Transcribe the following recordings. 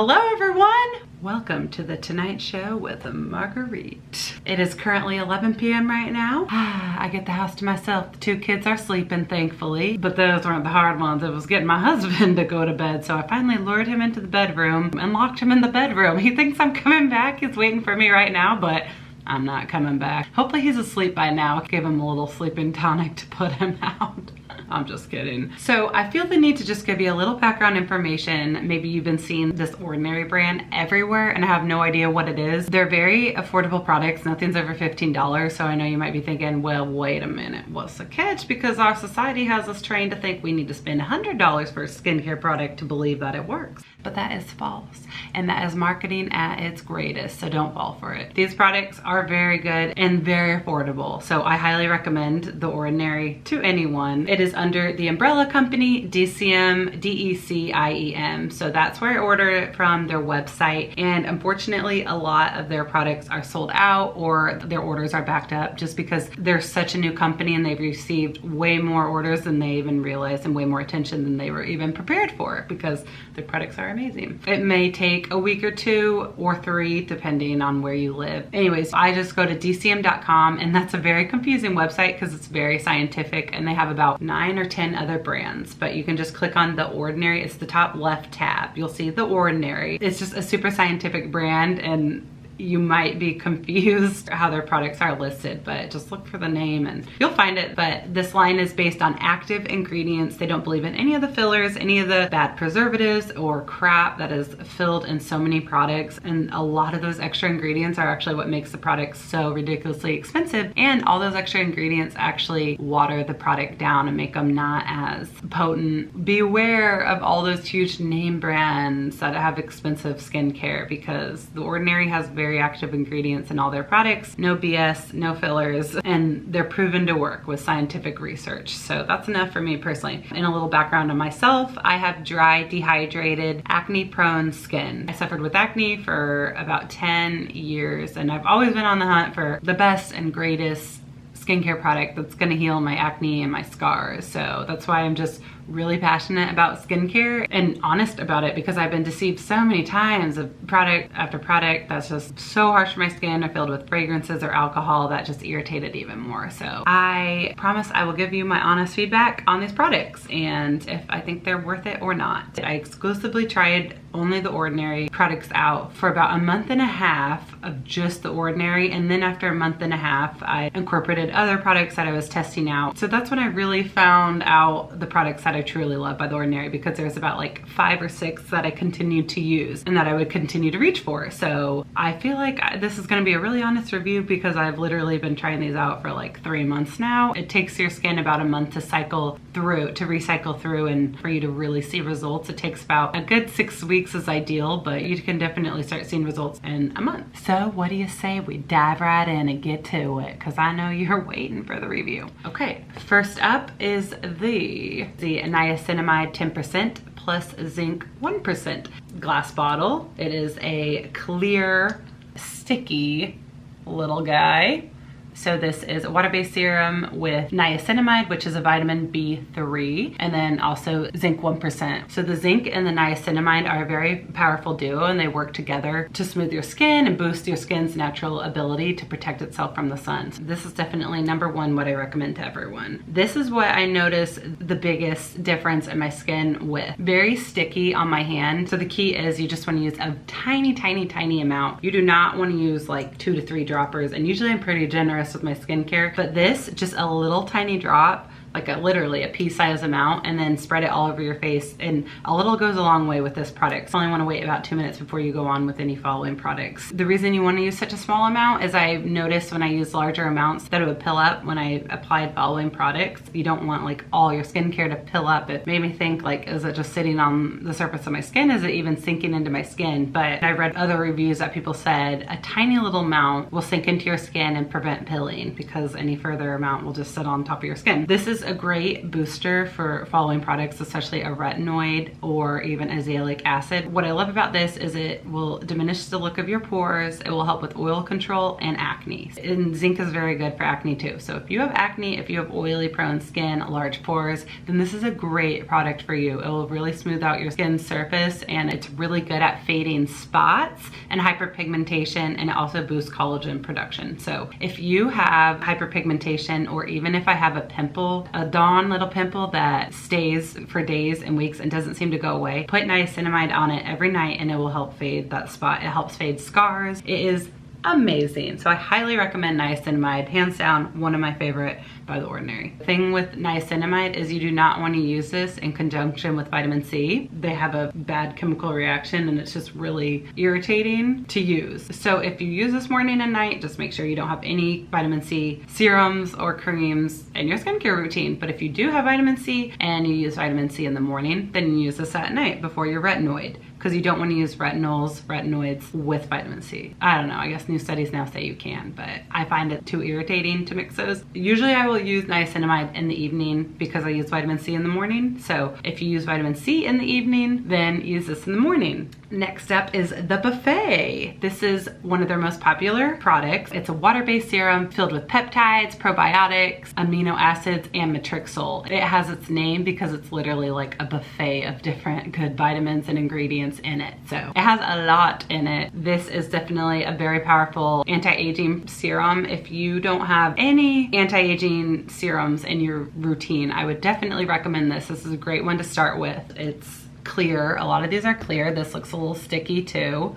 Hello everyone! Welcome to the Tonight Show with Marguerite. It is currently 11 p.m. right now. I get the house to myself. The 2 kids are sleeping, thankfully, but those weren't the hard ones. It was getting my husband to go to bed, so I finally lured him into the bedroom and locked him in the bedroom. He thinks I'm coming back. He's waiting for me right now, but I'm not coming back. Hopefully he's asleep by now. Give him a little sleeping tonic to put him out. I'm just kidding. So I feel the need to just give you a little background information. Maybe you've been seeing this Ordinary brand everywhere and have no idea what it is. They're very affordable products. Nothing's over $15. So I know you might be thinking, well, wait a minute, what's the catch? Because our society has us trained to think we need to spend $100 for a skincare product to believe that it works. But that is false. And that is marketing at its greatest. So don't fall for it. These products are very good and very affordable. So I highly recommend the Ordinary to anyone. It is under the umbrella company, Deciem, D-E-C-I-E-M. So that's where I order it from, their website. And unfortunately, a lot of their products are sold out or their orders are backed up just because they're such a new company and they've received way more orders than they even realized and way more attention than they were even prepared for because their products are amazing. It may take a week or 2 or 3 depending on where you live. Anyways, I just go to deciem.com and that's a very confusing website because it's very scientific and they have about 9 or 10 other brands, but you can just click on the Ordinary. It's the top left tab. You'll see the Ordinary. It's just a super scientific brand and you might be confused how their products are listed, but just look for the name and you'll find it. But this line is based on active ingredients. They don't believe in any of the fillers, any of the bad preservatives or crap that is filled in so many products. And a lot of those extra ingredients are actually what makes the product so ridiculously expensive. And all those extra ingredients actually water the product down and make them not as potent. Beware of all those huge name brands that have expensive skincare because the Ordinary has very active ingredients in all their products, no BS, no fillers, and they're proven to work with scientific research. So that's enough for me personally. And a little background on myself, I have dry, dehydrated, acne-prone skin. I suffered with acne for about 10 years, and I've always been on the hunt for the best and greatest skincare product that's gonna heal my acne and my scars. So that's why I'm just really passionate about skincare and honest about it because I've been deceived so many times of product after product that's just so harsh for my skin or filled with fragrances or alcohol that just irritated even more. So I promise I will give you my honest feedback on these products and if I think they're worth it or not. I exclusively tried only the Ordinary products out for about a month and a half of just the Ordinary, and then after a month and a half I incorporated other products that I was testing out. So that's when I really found out the products that I truly love by the Ordinary because there's about like 5 or 6 that I continued to use and that I would continue to reach for. So I feel like this is going to be a really honest review because I've literally been trying these out for like 3 months now. It takes your skin about a month to cycle through, to recycle through, and for you to really see results. It takes about a good 6 weeks is ideal, but you can definitely start seeing results in a month. So what do you say we dive right in and get to it? Because I know you're waiting for the review. Okay, first up is the niacinamide 10% plus zinc 1% glass bottle. It is a clear, sticky little guy. So this is a water-based serum with niacinamide, which is a vitamin B3, and then also zinc 1%. So the zinc and the niacinamide are a very powerful duo and they work together to smooth your skin and boost your skin's natural ability to protect itself from the sun. So this is definitely #1 what I recommend to everyone. This is what I notice the biggest difference in my skin with. Very sticky on my hand. So the key is you just want to use a tiny, tiny, tiny amount. You do not want to use like 2 to 3 droppers, and usually I'm pretty generous with my skincare, but this, just a little tiny drop, like literally a pea-sized amount, and then spread it all over your face, and a little goes a long way with this product. So you only want to wait about 2 minutes before you go on with any following products. The reason you want to use such a small amount is I've noticed when I use larger amounts that it would pill up when I applied following products. You don't want like all your skincare to pill up. It made me think like, is it just sitting on the surface of my skin? Is it even sinking into my skin? But I read other reviews that people said a tiny little amount will sink into your skin and prevent pilling because any further amount will just sit on top of your skin. This is is a great booster for following products, especially a retinoid or even azelaic acid. What I love about this is it will diminish the look of your pores. It will help with oil control and acne. And zinc is very good for acne too. So if you have acne, if you have oily prone skin, large pores, then this is a great product for you. It will really smooth out your skin surface, and it's really good at fading spots and hyperpigmentation, and it also boosts collagen production. So if you have hyperpigmentation, or even if I have a pimple, a dawn little pimple that stays for days and weeks and doesn't seem to go away, put niacinamide on it every night and it will help fade that spot. It helps fade scars. It is amazing. So I highly recommend niacinamide. Hands down, one of my favorite by The Ordinary. The thing with niacinamide is you do not want to use this in conjunction with vitamin C. They have a bad chemical reaction and it's just really irritating to use. So if you use this morning and night, just make sure you don't have any vitamin C serums or creams in your skincare routine. But if you do have vitamin C and you use vitamin C in the morning, then you use this at night before your retinoid, because you don't want to use retinoids with vitamin C. I don't know, I guess new studies now say you can, but I find it too irritating to mix those. Usually I will use niacinamide in the evening because I use vitamin C in the morning. So if you use vitamin C in the evening, then use this in the morning. Next up is the Buffet. This is one of their most popular products. It's a water-based serum filled with peptides, probiotics, amino acids, and Matrixyl. It has its name because it's literally like a buffet of different good vitamins and ingredients in it. So it has a lot in it. This is definitely a very powerful anti-aging serum. If you don't have any anti-aging serums in your routine, I would definitely recommend this. This is a great one to start with. It's clear. A lot of these are clear. This looks a little sticky too.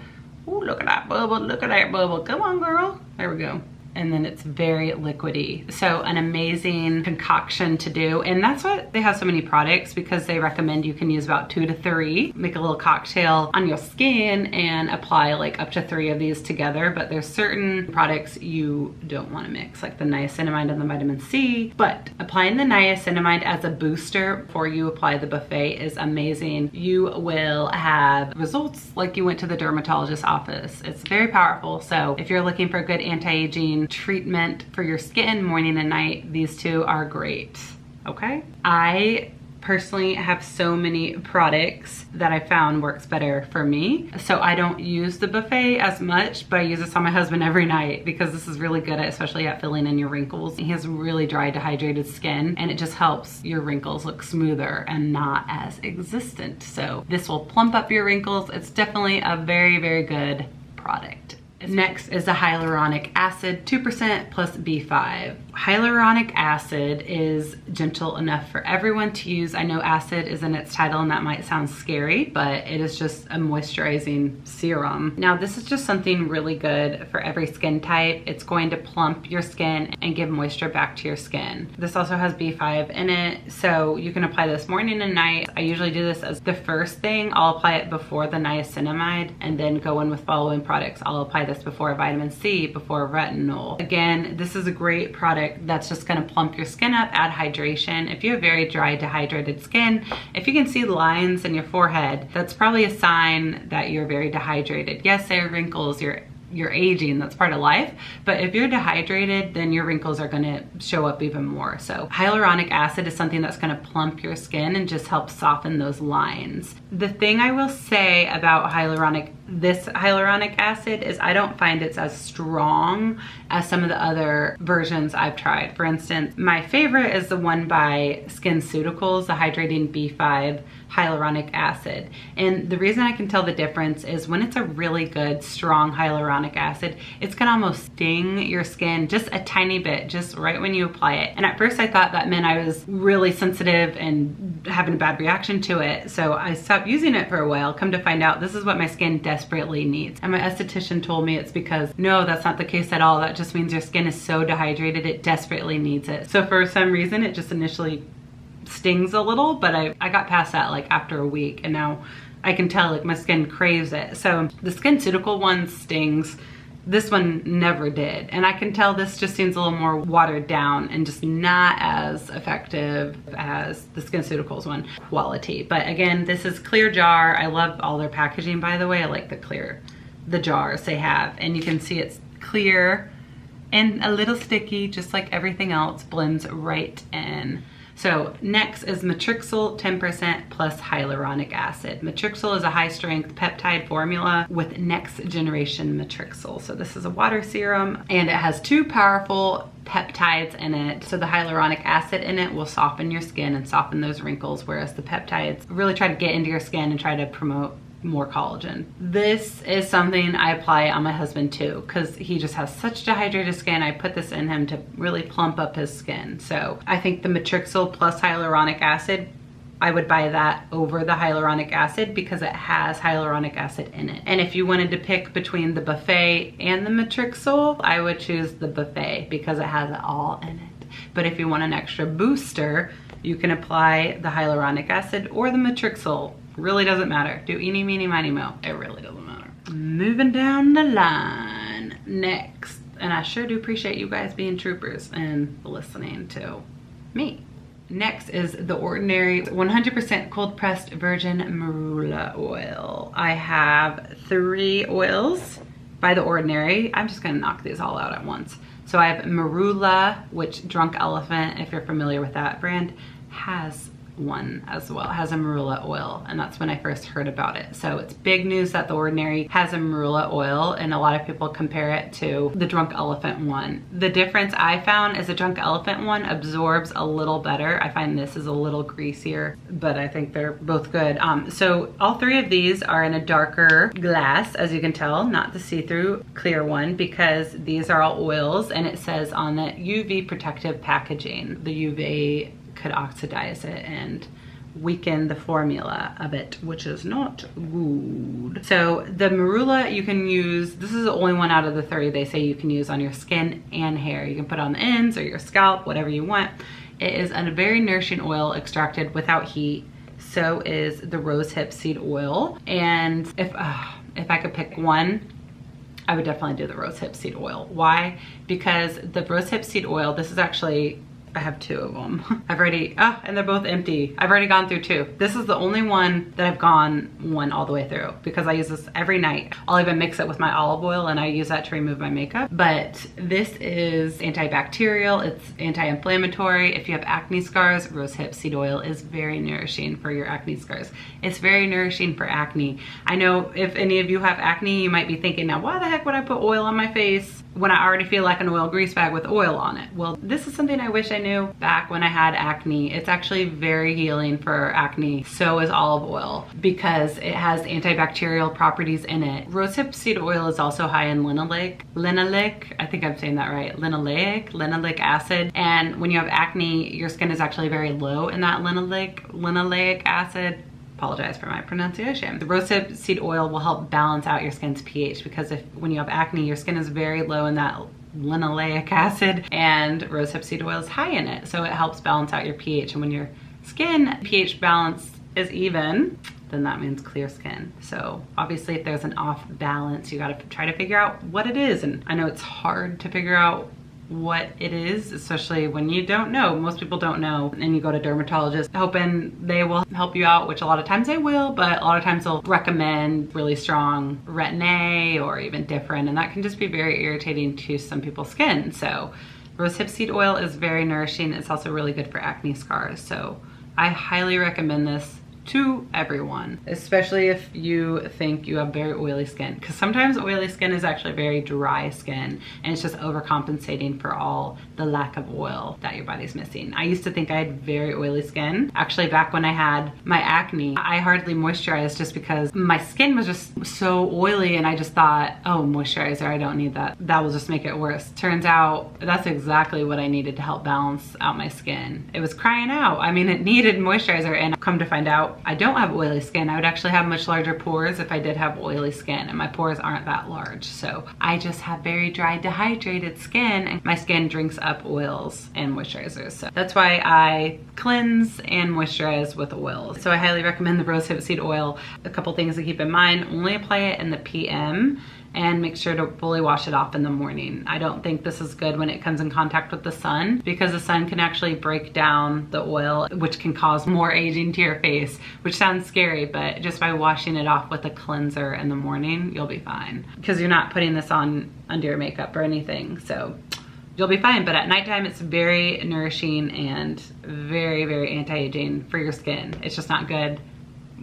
Ooh, look at that bubble. Look at that bubble. Come on, girl. There we go. And then it's very liquidy. So an amazing concoction to do. And that's what they have so many products, because they recommend you can use about 2 to 3, make a little cocktail on your skin and apply like up to 3 of these together. But there's certain products you don't want to mix, like the niacinamide and the vitamin C. But applying the niacinamide as a booster before you apply the Buffet is amazing. You will have results like you went to the dermatologist's office. It's very powerful. So if you're looking for a good anti-aging treatment for your skin morning and night, these two are great. Okay, I personally have so many products that I found works better for me. So I don't use the Buffet as much, but I use this on my husband every night because this is really good at, especially at filling in your wrinkles. He has really dry, dehydrated skin, and it just helps your wrinkles look smoother and not as existent. So this will plump up your wrinkles. It's definitely a very, very good product. Next is the hyaluronic acid, 2% plus B5. Hyaluronic acid is gentle enough for everyone to use. I know acid is in its title and that might sound scary, but it is just a moisturizing serum. Now this is just something really good for every skin type. It's going to plump your skin and give moisture back to your skin. This also has B5 in it, so you can apply this morning and night. I usually do this as the first thing. I'll apply it before the niacinamide and then go in with following products. I'll apply this before vitamin C, before retinol. Again, this is a great product that's just gonna plump your skin up, add hydration. If you have very dry, dehydrated skin, if you can see lines in your forehead, that's probably a sign that you're very dehydrated. Yes, there are wrinkles, you're aging, that's part of life, but if you're dehydrated, then your wrinkles are gonna show up even more. So hyaluronic acid is something that's gonna plump your skin and just help soften those lines. The thing I will say about this hyaluronic acid is I don't find it's as strong as some of the other versions I've tried. For instance, my favorite is the one by SkinCeuticals, the Hydrating B5 hyaluronic acid. And the reason I can tell the difference is when it's a really good, strong hyaluronic acid, it's gonna almost sting your skin just a tiny bit, just right when you apply it. And at first I thought that meant I was really sensitive and having a bad reaction to it. So I stopped using it for a while. Come to find out, this is what my skin desperately needs. And my esthetician told me it's because, no, that's not the case at all. That just means your skin is so dehydrated, it desperately needs it. So for some reason, it just initially stings a little, but I got past that like after a week, and now I can tell like my skin craves it. So the SkinCeutical one stings. This one never did. And I can tell this just seems a little more watered down and just not as effective as the SkinCeuticals one quality. But again, this is clear jar. I love all their packaging, by the way. I like the jars they have. And you can see it's clear and a little sticky, just like everything else, blends right in. So next is Matrixyl 10% plus hyaluronic acid. Matrixyl is a high strength peptide formula with next generation Matrixyl. So this is a water serum and it has 2 powerful peptides in it. So the hyaluronic acid in it will soften your skin and soften those wrinkles, whereas the peptides really try to get into your skin and try to promote more collagen. This is something I apply on my husband too, because he just has such dehydrated skin. I put this in him to really plump up his skin. So I think the Matrixyl plus hyaluronic acid, I would buy that over the hyaluronic acid because it has hyaluronic acid in it. And if you wanted to pick between the buffet and the Matrixyl, I would choose the buffet because it has it all in it. But if you want an extra booster, you can apply the hyaluronic acid or the Matrixyl. Really doesn't matter. Do eeny, meeny, miny, mo. It really doesn't matter. Moving down the line. Next, and I sure do appreciate you guys being troopers and listening to me. Next is the Ordinary 100% cold pressed virgin marula oil. I have 3 oils by the Ordinary. I'm just gonna knock these all out at once. So I have marula, which Drunk Elephant, if you're familiar with that brand, has one as well. It has a marula oil, and that's when I first heard about it. So it's big news that the Ordinary has a marula oil, and a lot of people compare it to the Drunk Elephant one. The difference I found is the Drunk Elephant one absorbs a little better. I find this is a little greasier, but I think they're both good. So all 3 of these are in a darker glass, as you can tell, not the see-through clear one, because these are all oils, and it says on the UV protective packaging, the UV could oxidize it and weaken the formula of it, which is not good. So the marula you can use, this is the only one out of the 3 they say you can use on your skin and hair. You can put it on the ends or your scalp, whatever you want. It is a very nourishing oil extracted without heat. So is the Rosehip Seed Oil. And if I could pick one, I would definitely do the Rosehip Seed Oil. Why? Because the Rosehip Seed Oil, this is actually, I have 2 of them. I've already, and they're both empty. I've already gone through 2. This is the only one that I've gone one all the way through because I use this every night. I'll even mix it with my olive oil and I use that to remove my makeup. But this is antibacterial, it's anti-inflammatory. If you have acne scars, Rosehip Seed Oil is very nourishing for your acne scars. It's very nourishing for acne. I know if any of you have acne, you might be thinking, now why the heck would I put oil on my face when I already feel like an oil grease bag with oil on it? Well, this is something I wish I knew back when I had acne. It's actually very healing for acne. So is olive oil because it has antibacterial properties in it. Rosehip Seed Oil is also high in linoleic, I think I'm saying that right, linoleic acid. And when you have acne, your skin is actually very low in that linoleic acid. Apologize for my pronunciation. The Rosehip Seed Oil will help balance out your skin's pH because when you have acne, your skin is very low in that linoleic acid and Rosehip Seed Oil is high in it. So it helps balance out your pH. And when your skin pH balance is even, then that means clear skin. So obviously if there's an off balance, you gotta try to figure out what it is. And I know it's hard to figure out what it is, especially when you don't know. Most people don't know, and you go to dermatologists hoping they will help you out, which a lot of times they will, but a lot of times they'll recommend really strong Retinol or even different, and that can just be very irritating to some people's skin. So Rosehip Seed Oil is very nourishing. It's also really good for acne scars. So I highly recommend this to everyone, especially if you think you have very oily skin, because sometimes oily skin is actually very dry skin and it's just overcompensating for all the lack of oil that your body's missing. I used to think I had very oily skin. Actually, back when I had my acne, I hardly moisturized just because my skin was just so oily, and I just thought, oh, moisturizer, I don't need that. That will just make it worse. Turns out that's exactly what I needed to help balance out my skin. It was crying out. I mean, it needed moisturizer, and come to find out, I don't have oily skin. I would actually have much larger pores if I did have oily skin, and my pores aren't that large. So I just have very dry, dehydrated skin, and my skin drinks up oils and moisturizers. So that's why I cleanse and moisturize with oils. So I highly recommend the Rosehip Seed Oil. A couple things to keep in mind: only apply it in the PM, and make sure to fully wash it off in the morning. I don't think this is good when it comes in contact with the sun, because the sun can actually break down the oil, which can cause more aging to your face, which sounds scary, but just by washing it off with a cleanser in the morning, you'll be fine, because you're not putting this on under your makeup or anything. So you'll be fine. But at nighttime, it's very nourishing and very, very anti-aging for your skin. It's just not good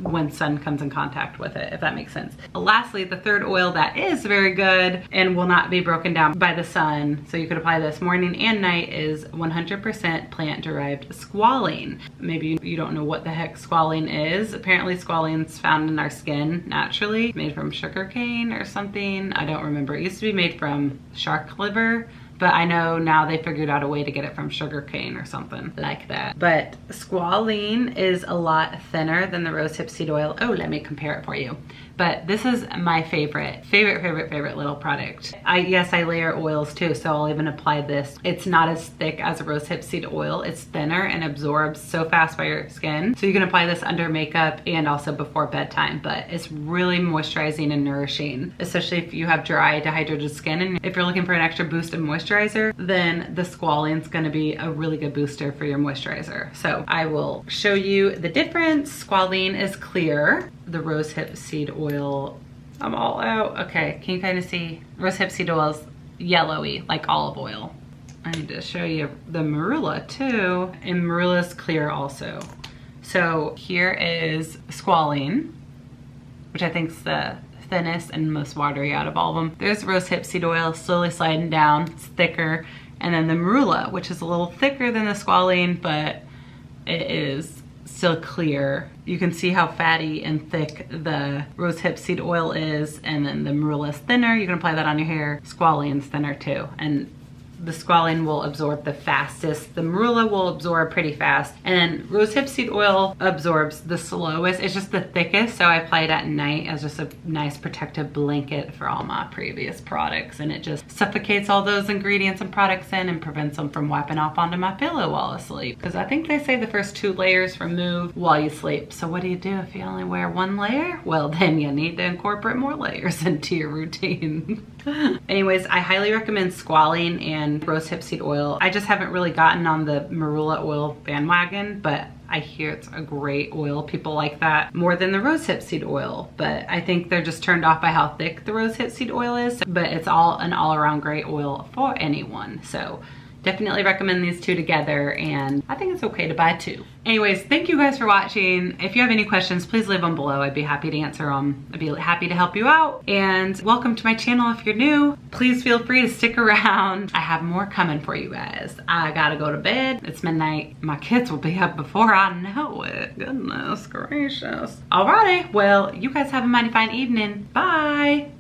when sun comes in contact with it, if that makes sense. Lastly, the third oil that is very good and will not be broken down by the sun, so you could apply this morning and night, is 100% plant-derived squalane. Maybe you don't know what the heck squalane is. Apparently squalane's found in our skin naturally, made from sugarcane or something. I don't remember. It used to be made from shark liver, but I know now they figured out a way to get it from sugarcane or something like that. But squalane is a lot thinner than the rosehip seed oil. Oh, let me compare it for you. But this is my favorite little product. Yes, I layer oils too, so I'll even apply this. It's not as thick as a rosehip seed oil. It's thinner and absorbs so fast by your skin. So you can apply this under makeup and also before bedtime, but it's really moisturizing and nourishing, especially if you have dry, dehydrated skin. And if you're looking for an extra boost of moisturizer, then the squalane's gonna be a really good booster for your moisturizer. So I will show you the difference. Squalane is clear. The rosehip seed oil, I'm all out. Okay, can you kind of see? Rosehip seed oil is yellowy, like olive oil. I need to show you the marula too, and marula's clear also. So here is squalane, which I think is the thinnest and most watery out of all of them. There's rosehip seed oil slowly sliding down, it's thicker. And then the marula, which is a little thicker than the squalane, but it is still clear. You can see how fatty and thick the rosehip seed oil is, and then the marula is thinner. You can apply that on your hair. Squalane's thinner too, and the squalane will absorb the fastest. The marula will absorb pretty fast, and then rosehip seed oil absorbs the slowest. It's just the thickest, so I apply it at night as just a nice protective blanket for all my previous products, and it just suffocates all those ingredients and products in and prevents them from wiping off onto my pillow while asleep. Because I think they say the first 2 layers remove while you sleep. So what do you do if you only wear 1 layer? Well, then you need to incorporate more layers into your routine. Anyways, I highly recommend squalane and rosehip seed oil. I just haven't really gotten on the marula oil bandwagon, but I hear it's a great oil. People like that more than the rosehip seed oil, but I think they're just turned off by how thick the rosehip seed oil is. But it's an all-around great oil for anyone. So definitely recommend these two together, and I think it's okay to buy 2. Anyways, thank you guys for watching. If you have any questions, please leave them below. I'd be happy to answer them. I'd be happy to help you out. And welcome to my channel if you're new. Please feel free to stick around. I have more coming for you guys. I gotta go to bed. It's midnight. My kids will be up before I know it. Goodness gracious. Alrighty, well, you guys have a mighty fine evening. Bye.